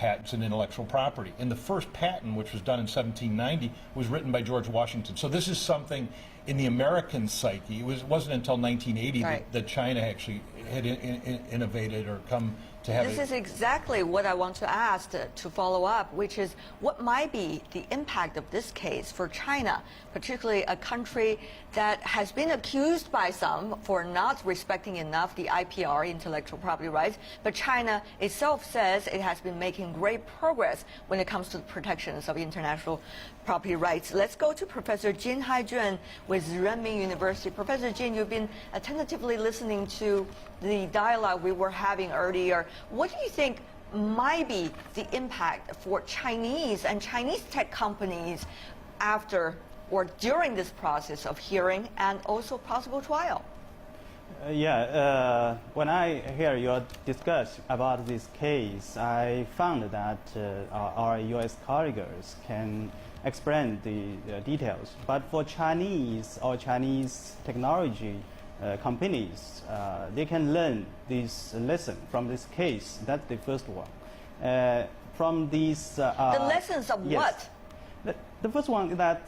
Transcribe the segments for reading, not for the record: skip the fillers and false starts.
patents and intellectual property. And the first patent, which was done in 1790, was written by George Washington. So this is something in the American psyche. It wasn't until 1980 that China actually had innovated or come to have. This is exactly what I want to ask to follow up, which is what might be the impact of this case for China, particularly a country that has been accused by some for not respecting enough the IPR, intellectual property rights, but China itself says it has been making great progress when it comes to the protections of international property rights. Let's go to Professor Jin Haijun with Renmin University. Professor Jin, you've been attentively listening to the dialogue we were having earlier. What do you think might be the impact for Chinese and Chinese tech companies after or during this process of hearing and also possible trial? When I hear your discuss about this case, I found that our U.S. colleagues can explain the details. But for Chinese or Chinese technology companies, they can learn this lesson from this case. That's the first one. From these the lessons of yes. what? The first one is that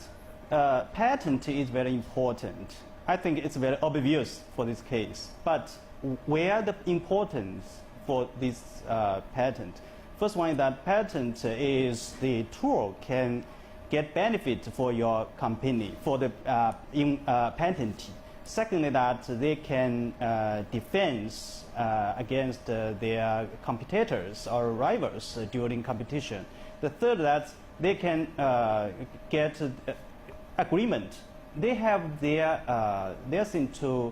patent is very important. I think it's very obvious for this case. But where the importance for this patent? First one is that patent is the tool can get benefit for your company, for the patentee. Secondly, that they can defend against their competitors or rivals during competition. The third, that they can get agreement. They have their thing to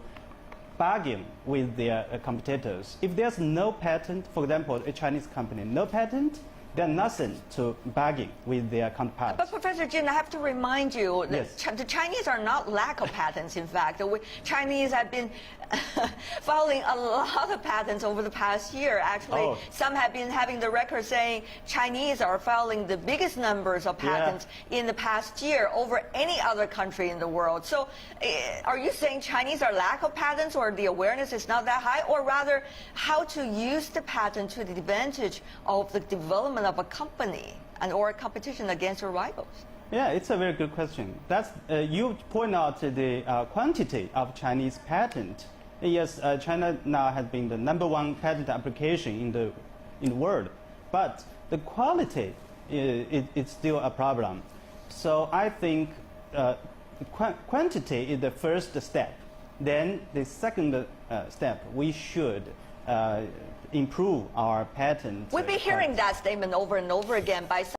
bargain with their competitors. If there's no patent, for example, a Chinese company, no patent, there's nothing to bargain with their counterparts. But Professor Jin, I have to remind you that yes. the Chinese are not lack of patents. In fact, the Chinese have been filing a lot of patents over the past year. Actually, some have been having the record saying Chinese are filing the biggest numbers of patents in the past year over any other country in the world. So are you saying Chinese are lack of patents, or the awareness is not that high, or rather how to use the patent to the advantage of the development of a company and or a competition against your rivals? Yeah, it's a very good question. That's you point out the quantity of Chinese patent. Yes, China now has been the #1 patent application in the world, but the quality it's still a problem. So I think quantity is the first step. Then the second step, we should improve our patent. We've been hearing that statement over and over again by some